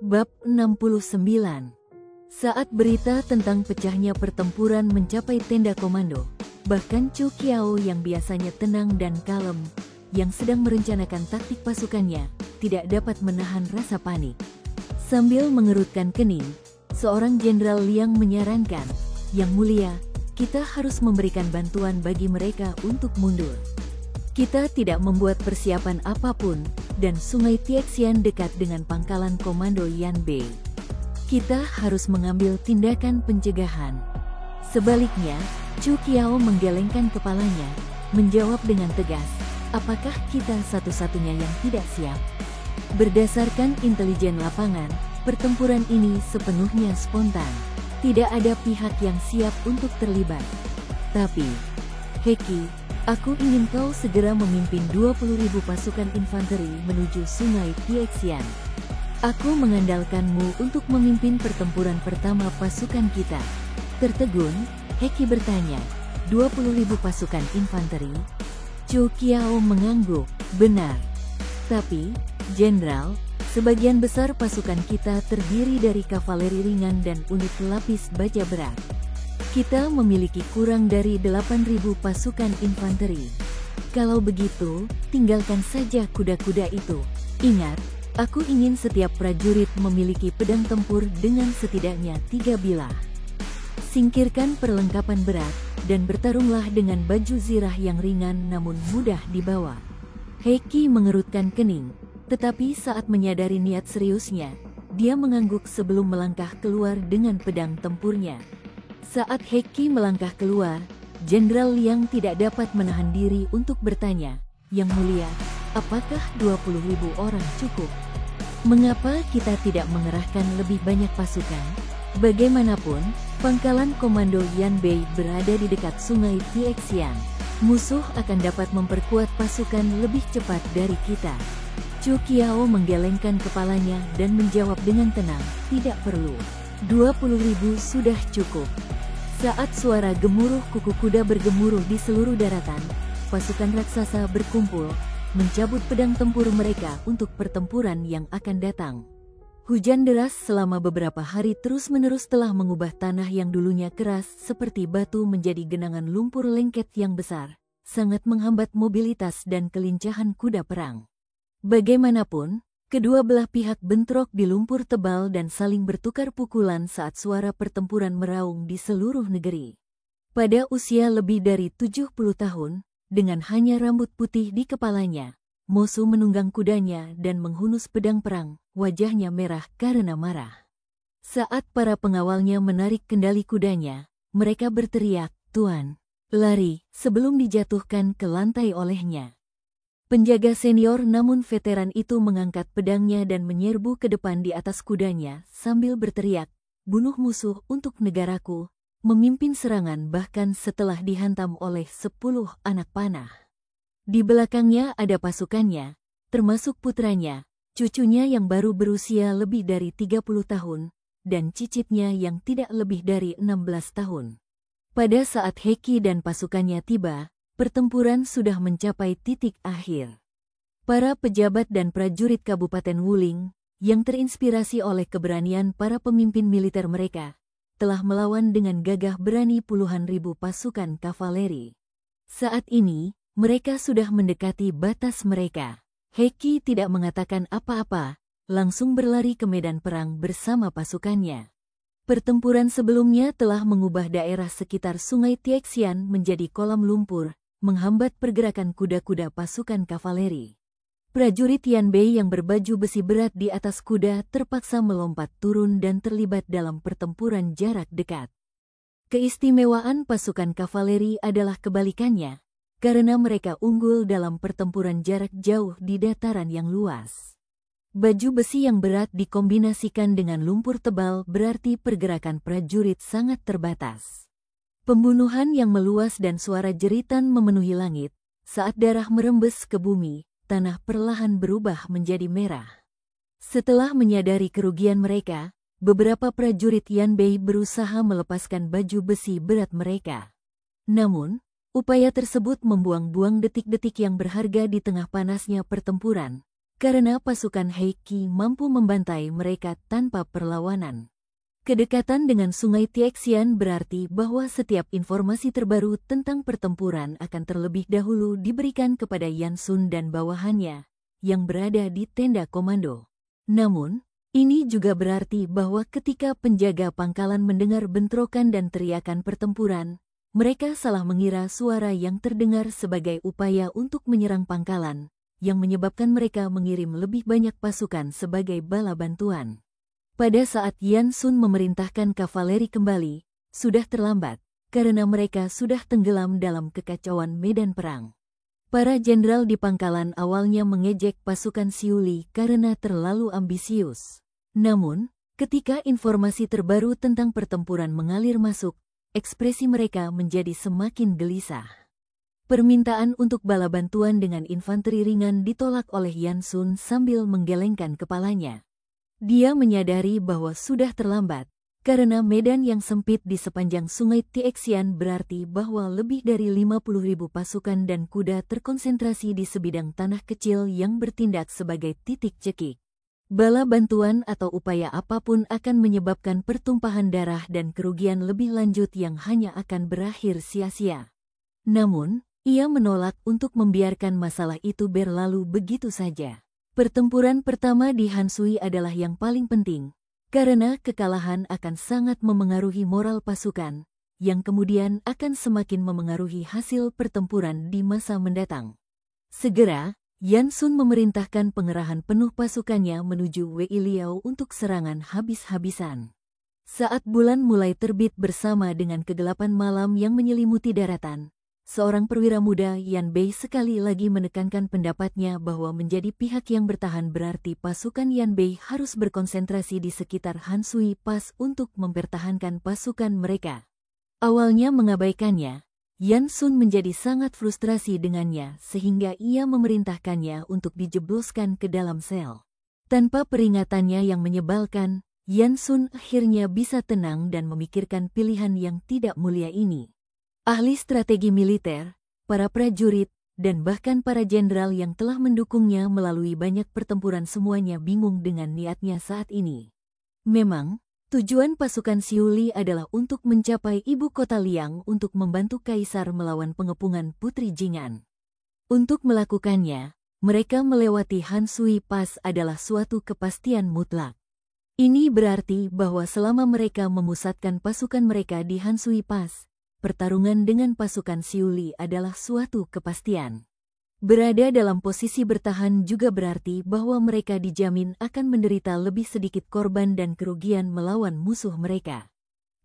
Bab 69. Saat berita tentang pecahnya pertempuran mencapai tenda komando, bahkan Chu Qiao yang biasanya tenang dan kalem, yang sedang merencanakan taktik pasukannya, tidak dapat menahan rasa panik. Sambil mengerutkan kening, seorang jenderal Liang menyarankan, "Yang mulia, kita harus memberikan bantuan bagi mereka untuk mundur. Kita tidak membuat persiapan apapun, dan sungai Tiexian dekat dengan pangkalan komando Yanbei. Kita harus mengambil tindakan pencegahan." Sebaliknya, Chu Qiao menggelengkan kepalanya, menjawab dengan tegas, "Apakah kita satu-satunya yang tidak siap?" Berdasarkan intelijen lapangan, pertempuran ini sepenuhnya spontan. Tidak ada pihak yang siap untuk terlibat. Tapi, Heki, aku ingin kau segera memimpin 20.000 pasukan infanteri menuju sungai Tiexian. Aku mengandalkanmu untuk memimpin pertempuran pertama pasukan kita. Tertegun, Heki bertanya, 20.000 pasukan infanteri? Chu Qiao mengangguk, "Benar. Tapi, Jenderal, sebagian besar pasukan kita terdiri dari kavaleri ringan dan unit lapis baja berat. Kita memiliki kurang dari 8.000 pasukan infanteri. Kalau begitu, tinggalkan saja kuda-kuda itu. Ingat, aku ingin setiap prajurit memiliki pedang tempur dengan setidaknya 3 bilah. Singkirkan perlengkapan berat, dan bertarunglah dengan baju zirah yang ringan namun mudah dibawa." Heki mengerutkan kening, tetapi saat menyadari niat seriusnya, dia mengangguk sebelum melangkah keluar dengan pedang tempurnya. Saat Heki melangkah keluar, Jenderal Liang tidak dapat menahan diri untuk bertanya, "Yang mulia, apakah 20.000 orang cukup? Mengapa kita tidak mengerahkan lebih banyak pasukan? Bagaimanapun, pangkalan komando Yanbei berada di dekat sungai Tiexian. Musuh akan dapat memperkuat pasukan lebih cepat dari kita." Chu Qiao menggelengkan kepalanya dan menjawab dengan tenang, "Tidak perlu. 20.000 sudah cukup." Saat suara gemuruh kuku kuda bergemuruh di seluruh daratan, pasukan raksasa berkumpul, mencabut pedang tempur mereka untuk pertempuran yang akan datang. Hujan deras selama beberapa hari terus-menerus telah mengubah tanah yang dulunya keras seperti batu menjadi genangan lumpur lengket yang besar, sangat menghambat mobilitas dan kelincahan kuda perang. Bagaimanapun, kedua belah pihak bentrok di lumpur tebal dan saling bertukar pukulan saat suara pertempuran meraung di seluruh negeri. Pada usia lebih dari 70 tahun, dengan hanya rambut putih di kepalanya, Mosu menunggang kudanya dan menghunus pedang perang, wajahnya merah karena marah. Saat para pengawalnya menarik kendali kudanya, mereka berteriak, "Tuan, lari!" sebelum dijatuhkan ke lantai olehnya. Penjaga senior namun veteran itu mengangkat pedangnya dan menyerbu ke depan di atas kudanya sambil berteriak, "Bunuh musuh untuk negaraku," memimpin serangan bahkan setelah dihantam oleh 10 anak panah. Di belakangnya ada pasukannya, termasuk putranya, cucunya yang baru berusia lebih dari 30 tahun, dan cicitnya yang tidak lebih dari 16 tahun. Pada saat Heki dan pasukannya tiba, pertempuran sudah mencapai titik akhir. Para pejabat dan prajurit Kabupaten Wuling, yang terinspirasi oleh keberanian para pemimpin militer mereka, telah melawan dengan gagah berani puluhan ribu pasukan kavaleri. Saat ini, mereka sudah mendekati batas mereka. Heki tidak mengatakan apa-apa, langsung berlari ke medan perang bersama pasukannya. Pertempuran sebelumnya telah mengubah daerah sekitar sungai Tiexian menjadi kolam lumpur, menghambat pergerakan kuda-kuda pasukan kavaleri. Prajurit Yanbei yang berbaju besi berat di atas kuda terpaksa melompat turun dan terlibat dalam pertempuran jarak dekat. Keistimewaan pasukan kavaleri adalah kebalikannya, karena mereka unggul dalam pertempuran jarak jauh di dataran yang luas. Baju besi yang berat dikombinasikan dengan lumpur tebal berarti pergerakan prajurit sangat terbatas. Pembunuhan yang meluas dan suara jeritan memenuhi langit. Saat darah merembes ke bumi, tanah perlahan berubah menjadi merah. Setelah menyadari kerugian mereka, beberapa prajurit Yanbei berusaha melepaskan baju besi berat mereka. Namun, upaya tersebut membuang-buang detik-detik yang berharga di tengah panasnya pertempuran, karena pasukan Heiki mampu membantai mereka tanpa perlawanan. Kedekatan dengan Sungai Tiexian berarti bahwa setiap informasi terbaru tentang pertempuran akan terlebih dahulu diberikan kepada Yan Sun dan bawahannya yang berada di tenda komando. Namun, ini juga berarti bahwa ketika penjaga pangkalan mendengar bentrokan dan teriakan pertempuran, mereka salah mengira suara yang terdengar sebagai upaya untuk menyerang pangkalan, yang menyebabkan mereka mengirim lebih banyak pasukan sebagai bala bantuan. Pada saat Yan Sun memerintahkan kavaleri kembali, sudah terlambat, karena mereka sudah tenggelam dalam kekacauan medan perang. Para jenderal di pangkalan awalnya mengejek pasukan Siuli karena terlalu ambisius. Namun, ketika informasi terbaru tentang pertempuran mengalir masuk, ekspresi mereka menjadi semakin gelisah. Permintaan untuk bala bantuan dengan infanteri ringan ditolak oleh Yan Sun sambil menggelengkan kepalanya. Dia menyadari bahwa sudah terlambat, karena medan yang sempit di sepanjang Sungai Tiexian berarti bahwa lebih dari 50.000 pasukan dan kuda terkonsentrasi di sebidang tanah kecil yang bertindak sebagai titik cekik. Bala bantuan atau upaya apapun akan menyebabkan pertumpahan darah dan kerugian lebih lanjut yang hanya akan berakhir sia-sia. Namun, ia menolak untuk membiarkan masalah itu berlalu begitu saja. Pertempuran pertama di Hansui adalah yang paling penting, karena kekalahan akan sangat memengaruhi moral pasukan, yang kemudian akan semakin memengaruhi hasil pertempuran di masa mendatang. Segera, Yan Sun memerintahkan pengerahan penuh pasukannya menuju Wei Liao untuk serangan habis-habisan. Saat bulan mulai terbit bersama dengan kegelapan malam yang menyelimuti daratan, seorang perwira muda Yan Bei sekali lagi menekankan pendapatnya bahwa menjadi pihak yang bertahan berarti pasukan Yan Bei harus berkonsentrasi di sekitar Hansui Pass untuk mempertahankan pasukan mereka. Awalnya mengabaikannya, Yan Sun menjadi sangat frustrasi dengannya sehingga ia memerintahkannya untuk dijebloskan ke dalam sel. Tanpa peringatannya yang menyebalkan, Yan Sun akhirnya bisa tenang dan memikirkan pilihan yang tidak mulia ini. Ahli strategi militer, para prajurit, dan bahkan para jenderal yang telah mendukungnya melalui banyak pertempuran semuanya bingung dengan niatnya saat ini. Memang, tujuan pasukan Siuli adalah untuk mencapai ibu kota Liang untuk membantu kaisar melawan pengepungan Putri Jing'an. Untuk melakukannya, mereka melewati Hansui Pass adalah suatu kepastian mutlak. Ini berarti bahwa selama mereka memusatkan pasukan mereka di Hansui Pass, pertarungan dengan pasukan Siuli adalah suatu kepastian. Berada dalam posisi bertahan juga berarti bahwa mereka dijamin akan menderita lebih sedikit korban dan kerugian melawan musuh mereka.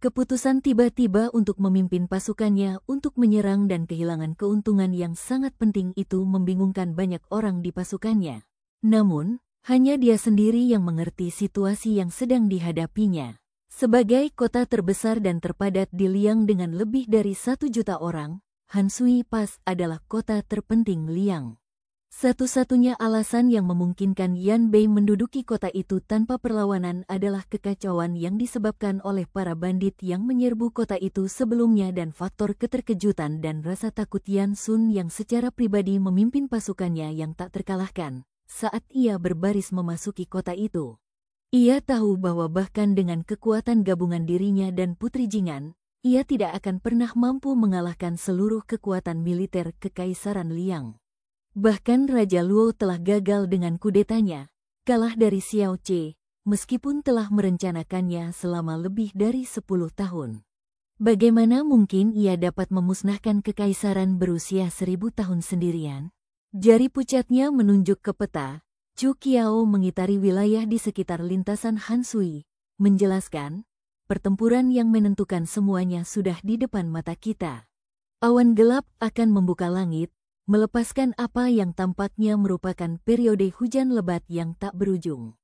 Keputusan tiba-tiba untuk memimpin pasukannya untuk menyerang dan kehilangan keuntungan yang sangat penting itu membingungkan banyak orang di pasukannya. Namun, hanya dia sendiri yang mengerti situasi yang sedang dihadapinya. Sebagai kota terbesar dan terpadat di Liang dengan lebih dari 1 juta orang, Hansui Pass adalah kota terpenting Liang. Satu-satunya alasan yang memungkinkan Yan Bei menduduki kota itu tanpa perlawanan adalah kekacauan yang disebabkan oleh para bandit yang menyerbu kota itu sebelumnya dan faktor keterkejutan dan rasa takut Yan Sun yang secara pribadi memimpin pasukannya yang tak terkalahkan saat ia berbaris memasuki kota itu. Ia tahu bahwa bahkan dengan kekuatan gabungan dirinya dan Putri Jing'an, ia tidak akan pernah mampu mengalahkan seluruh kekuatan militer Kekaisaran Liang. Bahkan Raja Luo telah gagal dengan kudetanya, kalah dari Xiao Ce, meskipun telah merencanakannya selama lebih dari 10 tahun. Bagaimana mungkin ia dapat memusnahkan kekaisaran berusia 1000 tahun sendirian? Jari pucatnya menunjuk ke peta. Chu Qiao mengitari wilayah di sekitar lintasan Hansui, menjelaskan, pertempuran yang menentukan semuanya sudah di depan mata kita. Awan gelap akan membuka langit, melepaskan apa yang tampaknya merupakan periode hujan lebat yang tak berujung.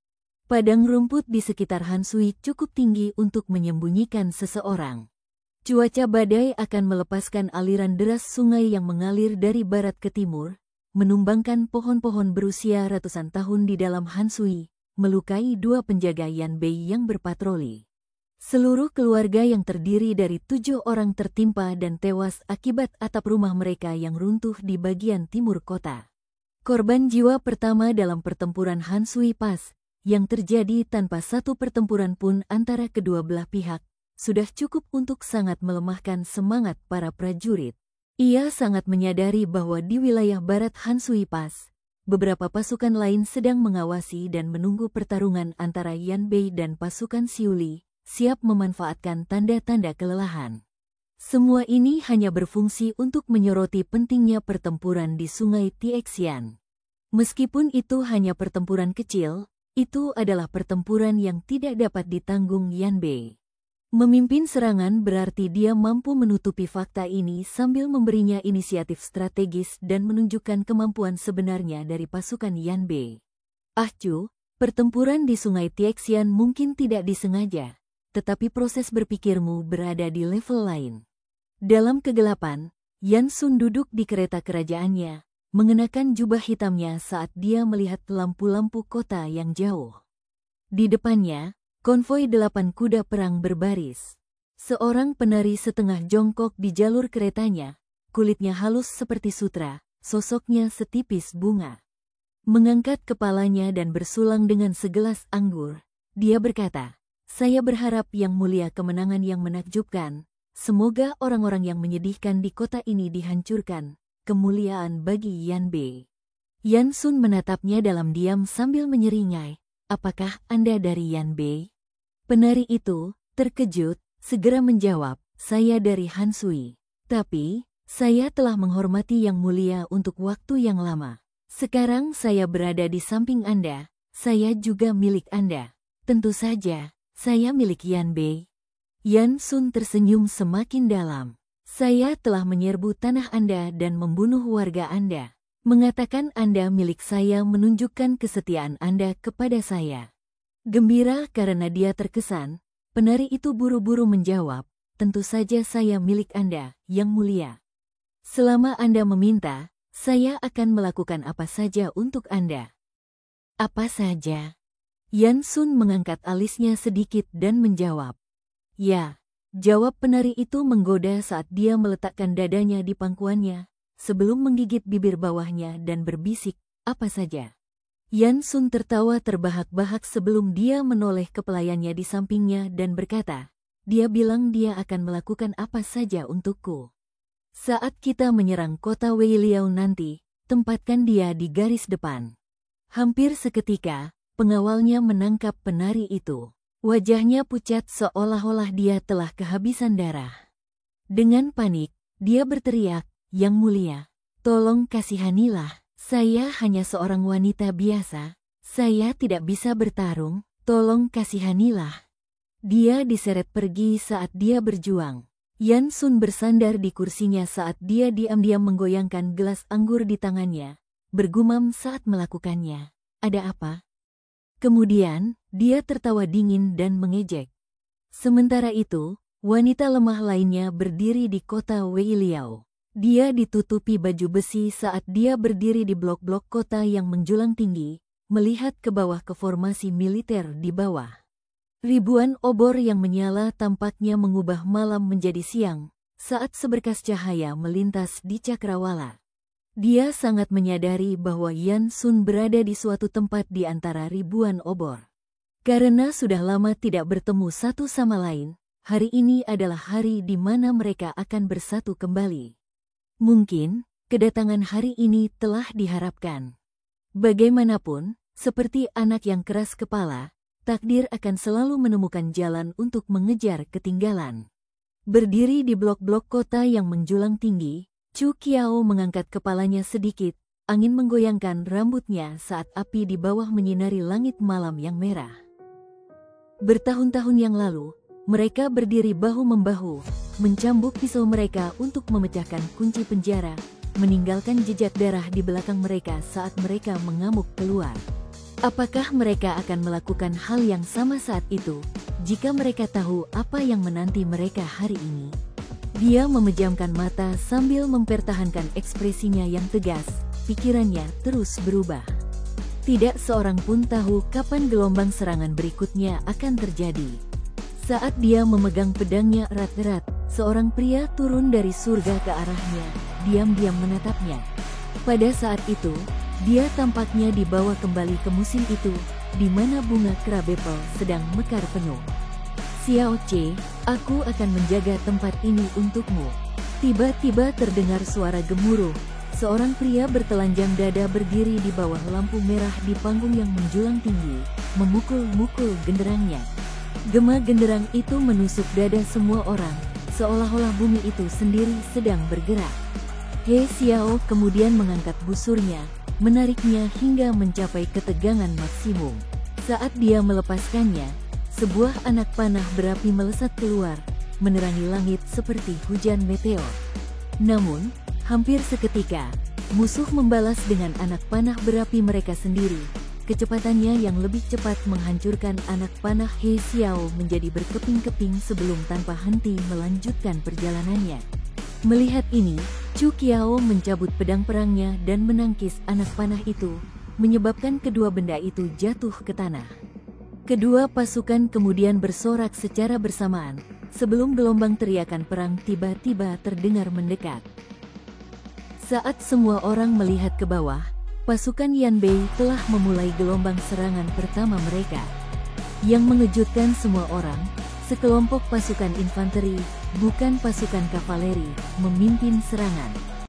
Padang rumput di sekitar Hansui cukup tinggi untuk menyembunyikan seseorang. Cuaca badai akan melepaskan aliran deras sungai yang mengalir dari barat ke timur, menumbangkan pohon-pohon berusia ratusan tahun di dalam Hansui, melukai 2 penjaga Yan Bei yang berpatroli. Seluruh keluarga yang terdiri dari 7 orang tertimpa dan tewas akibat atap rumah mereka yang runtuh di bagian timur kota. korban jiwa pertama dalam pertempuran Han Sui Pass, yang terjadi tanpa satu pertempuran pun antara kedua belah pihak, sudah cukup untuk sangat melemahkan semangat para prajurit. Ia sangat menyadari bahwa di wilayah barat Han Sui Pass, beberapa pasukan lain sedang mengawasi dan menunggu pertarungan antara Yan Bei dan pasukan Siuli, siap memanfaatkan tanda-tanda kelelahan. Semua ini hanya berfungsi untuk menyoroti pentingnya pertempuran di Sungai Tiexian. Meskipun itu hanya pertempuran kecil, itu adalah pertempuran yang tidak dapat ditanggung Yan Bei. Memimpin serangan berarti dia mampu menutupi fakta ini sambil memberinya inisiatif strategis dan menunjukkan kemampuan sebenarnya dari pasukan Yan Bei. Ahcu, pertempuran di Sungai Tiexian mungkin tidak disengaja, tetapi proses berpikirmu berada di level lain. Dalam kegelapan, Yan Sun duduk di kereta kerajaannya, mengenakan jubah hitamnya saat dia melihat lampu-lampu kota yang jauh. Di depannya, konvoi 8 kuda perang berbaris. Seorang penari setengah jongkok di jalur keretanya, kulitnya halus seperti sutra, sosoknya setipis bunga. Mengangkat kepalanya dan bersulang dengan segelas anggur, dia berkata, "Saya berharap Yang Mulia kemenangan yang menakjubkan. Semoga orang-orang yang menyedihkan di kota ini dihancurkan. Kemuliaan bagi Yan Bei." Yan Sun menatapnya dalam diam sambil menyeringai. "Apakah Anda dari Yan Bei?" Penari itu, terkejut, segera menjawab, "Saya dari Han Sui. Tapi, saya telah menghormati Yang Mulia untuk waktu yang lama. Sekarang saya berada di samping Anda, saya juga milik Anda. Tentu saja, saya milik Yan Bei." Yan Sun tersenyum semakin dalam. "Saya telah menyerbu tanah Anda dan membunuh warga Anda. Mengatakan Anda milik saya menunjukkan kesetiaan Anda kepada saya." Gembira karena dia terkesan, penari itu buru-buru menjawab, "Tentu saja saya milik Anda, Yang Mulia. Selama Anda meminta, saya akan melakukan apa saja untuk Anda." "Apa saja?" Yan Sun mengangkat alisnya sedikit dan menjawab. "Ya," jawab penari itu menggoda saat dia meletakkan dadanya di pangkuannya, sebelum menggigit bibir bawahnya dan berbisik, "Apa saja?" Yan Sun tertawa terbahak-bahak sebelum dia menoleh ke pelayannya di sampingnya dan berkata, "Dia bilang dia akan melakukan apa saja untukku. Saat kita menyerang kota Weiliao nanti, tempatkan dia di garis depan." Hampir seketika, pengawalnya menangkap penari itu. Wajahnya pucat seolah-olah dia telah kehabisan darah. Dengan panik, dia berteriak, "Yang Mulia, tolong kasihanilah. Saya hanya seorang wanita biasa. Saya tidak bisa bertarung. Tolong kasihanilah." Dia diseret pergi saat dia berjuang. Yan Sun bersandar di kursinya saat dia diam-diam menggoyangkan gelas anggur di tangannya, bergumam saat melakukannya, "Ada apa?" Kemudian, dia tertawa dingin dan mengejek. Sementara itu, wanita lemah lainnya berdiri di kota Weiliao. Dia ditutupi baju besi saat dia berdiri di blok-blok kota yang menjulang tinggi, melihat ke bawah ke formasi militer di bawah. Ribuan obor yang menyala tampaknya mengubah malam menjadi siang, saat seberkas cahaya melintas di cakrawala. Dia sangat menyadari bahwa Yan Sun berada di suatu tempat di antara ribuan obor. Karena sudah lama tidak bertemu satu sama lain, hari ini adalah hari di mana mereka akan bersatu kembali. Mungkin, kedatangan hari ini telah diharapkan. Bagaimanapun, seperti anak yang keras kepala, takdir akan selalu menemukan jalan untuk mengejar ketinggalan. Berdiri di blok-blok kota yang menjulang tinggi, Chu Qiao mengangkat kepalanya sedikit, angin menggoyangkan rambutnya saat api di bawah menyinari langit malam yang merah. Bertahun-tahun yang lalu, mereka berdiri bahu-membahu, mencambuk pisau mereka untuk memecahkan kunci penjara, meninggalkan jejak darah di belakang mereka saat mereka mengamuk keluar. Apakah mereka akan melakukan hal yang sama saat itu, jika mereka tahu apa yang menanti mereka hari ini? Dia memejamkan mata sambil mempertahankan ekspresinya yang tegas, pikirannya terus berubah. Tidak seorang pun tahu kapan gelombang serangan berikutnya akan terjadi. Saat dia memegang pedangnya erat-erat, seorang pria turun dari surga ke arahnya, diam-diam menatapnya. Pada saat itu, Dia tampaknya dibawa kembali ke musim itu, di mana bunga Krabapple sedang mekar penuh. Xiao Ce, aku akan menjaga tempat ini untukmu. Tiba-tiba terdengar suara gemuruh. Seorang pria bertelanjang dada berdiri di bawah lampu merah di panggung yang menjulang tinggi, memukul-mukul genderangnya. Gema genderang itu menusuk dada semua orang, seolah-olah bumi itu sendiri sedang bergerak. He Xiao kemudian mengangkat busurnya, menariknya hingga mencapai ketegangan maksimum. Saat dia melepaskannya, sebuah anak panah berapi melesat keluar, menerangi langit seperti hujan meteor. Namun, hampir seketika, musuh membalas dengan anak panah berapi mereka sendiri. Kecepatannya yang lebih cepat menghancurkan anak panah He Xiao menjadi berkeping-keping sebelum tanpa henti melanjutkan perjalanannya. Melihat ini, Chu Qiao mencabut pedang perangnya dan menangkis anak panah itu, menyebabkan kedua benda itu jatuh ke tanah. Kedua pasukan kemudian bersorak secara bersamaan, sebelum gelombang teriakan perang tiba-tiba terdengar mendekat. Saat semua orang melihat ke bawah, pasukan Yan Bei telah memulai gelombang serangan pertama mereka. Yang mengejutkan semua orang, sekelompok pasukan infanteri, bukan pasukan kavaleri, memimpin serangan.